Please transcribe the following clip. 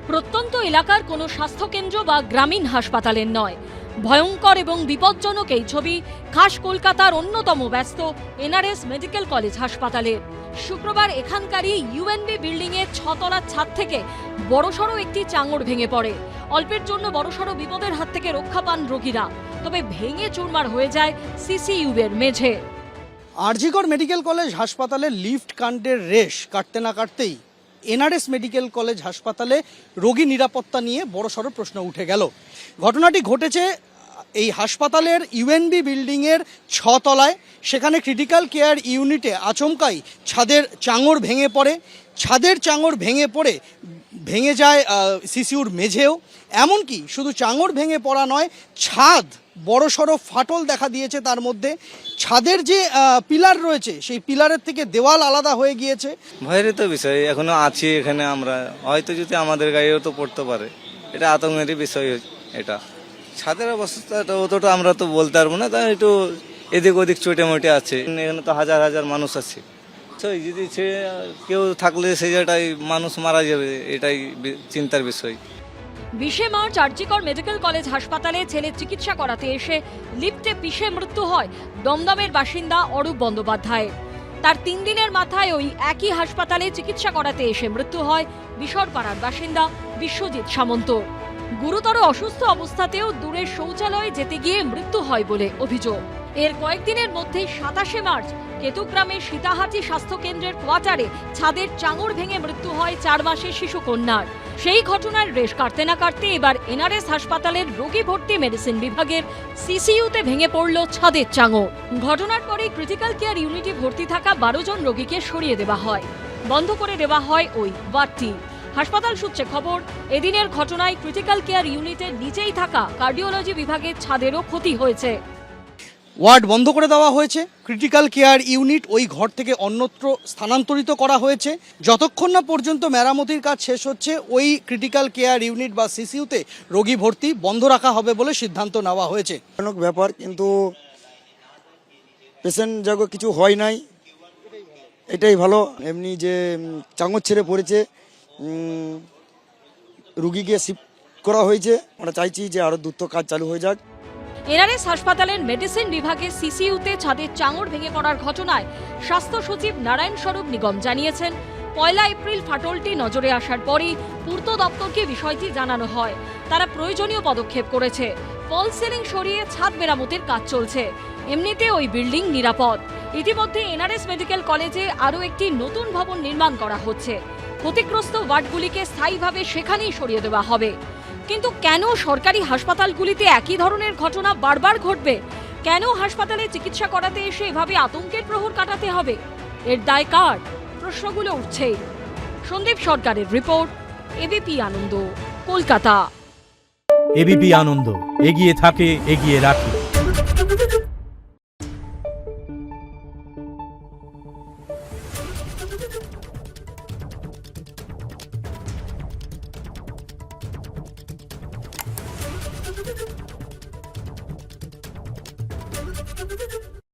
প্রত্যন্ত এলাকার কোনো স্বাস্থ্যকেন্দ্র বা গ্রামীণ হাসপাতালের নয়, ভয়ঙ্কর এবং বিপজ্জনক এই ছবি খাস কলকাতার অন্যতম ব্যস্ত এনআরএস মেডিকেল কলেজ হাসপাতালের। শুক্রবার এখানকারই ইউএনবি বিল্ডিংয়ের 6 তলার ছাদ থেকে বড়সড় একটি চাঙড় ভেঙে পড়ে। অল্পের জন্য বড়সড় বিপদের হাত থেকে রক্ষা পান রোগীরা, তবে ভেঙে চুরমার হয়ে যায় সিসিইউ এর মেঝে। আরজিকর মেডিকেল কলেজ হাসপাতালের লিফট কাণ্ডের রেশ কাটতে না কাটতেই এনআরএস মেডিকেল কলেজ হাসপাতালে রোগী নিরাপত্তা নিয়ে বড়সড় প্রশ্ন উঠে গেল। ঘটনাটি ঘটেছে এই হাসপাতালের ইউএনবি বিল্ডিংয়ের 6 তলায়। সেখানে ক্রিটিক্যাল কেয়ার ইউনিটে আচমকাই ছাদের চাঙড় ভেঙে পড়ে। ছাদের চাঙড় ভেঙে পড়ে ভেঙে যায় সিসিউর মেঝেও। এমনকি শুধু চাঙড় ভেঙে পড়া নয়, ছাদ বড়সড় ফাটল দেখা দিয়েছে। তার মধ্যে ছাদের যে পিলার রয়েছে সেই পিলারের থেকে দেওয়াল আলাদা হয়ে গিয়েছে। ভয়ের তো বিষয়, এখনো আছি এখানে আমরা, হয়তো যদি আমাদের গাড়িও তো পড়তে পারে, এটা আতঙ্কেরই বিষয়। এটা ছাদের অবস্থাটা অতটা আমরা তো বলতে পারবো না, তাই একটু এদিক ওদিক চটে মোটে আছে। এখানে তো হাজার হাজার মানুষ আছে, যদি কেউ থাকলে সেই জায়গাটাই মানুষ মারা যাবে, এটাই চিন্তার বিষয়। 20 মার্চ আরজিকর মেডিকেল কলেজ হাসপাতালে ছেলের চিকিৎসা করাতে এসে লিফটে পিষে মৃত্যু হয় দমদমের বাসিন্দা অরূপ বন্দ্যোপাধ্যায়ের। তার 3 দিনের মাথায় ওই একই হাসপাতালে চিকিৎসা করাতে এসে মৃত্যু হয় বিশরপাড়ার বাসিন্দা বিশ্বজিৎ সামন্ত। গুরুতর অসুস্থ অবস্থাতেও দূরের শৌচালয়ে যেতে গিয়ে মৃত্যু হয় বলে অভিযোগ। এর কয়েকদিনের মধ্যেই 27 মার্চ কেতুগ্রামের সীতাহাটি স্বাস্থ্যকেন্দ্রের কোয়ার্টারে ছাদের চাঙড় ভেঙে মৃত্যু হয় 4 মাসের শিশু কন্যার। সেই ঘটনার রেশ কাটতে না কাটতে এবার এনআরএস হাসপাতালের রোগী ভর্তি মেডিসিন বিভাগের সিসিইউতে ভেঙে পড়ল ছাদের চাঙড়। ঘটনার পরেই ক্রিটিক্যাল কেয়ার ইউনিটে ভর্তি থাকা 12 জন রোগীকে সরিয়ে দেওয়া হয়, বন্ধ করে দেওয়া হয় ওই ওয়ার্ডটি। হাসপাতাল সূত্রে খবর, এদিনের ঘটনায় ক্রিটিক্যাল কেয়ার ইউনিটের নিচেই থাকা কার্ডিওলজি বিভাগের ছাদেরও ক্ষতি হয়েছে। ওয়ার্ড বন্ধ করে দেওয়া হয়েছে, ক্রিটিক্যাল কেয়ার ইউনিট ওই ঘর থেকে অন্যত্র স্থানান্তরিত করা হয়েছে। যতক্ষণ না পর্যন্ত মেরামতির কাজ শেষ হচ্ছে, ওই ক্রিটিক্যাল কেয়ার ইউনিট বা সিসিইউতে রোগী ভর্তি বন্ধ রাখা হবে বলে সিদ্ধান্ত নেওয়া হয়েছে। ভয়ানক ব্যাপার, কিন্তু পেশেন্ট যাকে কিছু হয় নাই, এটাই ভালো। এমনি যে চাঙড় ছেড়ে পড়েছে, রুগীকে শিফট করা হয়েছে। আমরা চাইছি যে আরও দ্রুত কাজ চালু হয়ে যাক। এনআরএস হাসপাতালের মেডিসিন বিভাগের সিসিইউতে ছাদের চাঙড় ভেঙে পড়ার ঘটনায় স্বাস্থ্য সচিব নারায়ণ স্বরূপ নিগম জানিয়েছেন, 1 এপ্রিল ফাটলটি নজরে আসার পরই পূর্ত দপ্তরকে বিষয়টি জানানো হয়। তারা প্রয়োজনীয় পদক্ষেপ করেছে। ফল সিলিং সরিয়ে ছাদ মেরামতির কাজ চলছে। এমনিতে ওই বিল্ডিং নিরাপদ। ইতিমধ্যে এনআরএস মেডিকেল কলেজে আরও একটি নতুন ভবন নির্মাণ করা হচ্ছে। ক্ষতিগ্রস্ত ওয়ার্ডগুলিকে স্থায়ীভাবে সেখানেই সরিয়ে দেওয়া হবে। কিন্তু কেন সরকারি হাসপাতালগুলিতে একই ধরনের ঘটনা বারবার ঘটবে? কেন হাসপাতালে চিকিৎসা করাতে এসে এভাবে আতঙ্কের প্রহর কাটাতে হবে? এর দায় কার? প্রশ্নগুলো উঠছে। সন্দীপ সরকারের রিপোর্ট, এবিপি আনন্দ, কলকাতা। এবিপি আনন্দ, এগিয়ে থাকে, এগিয়ে রাখে।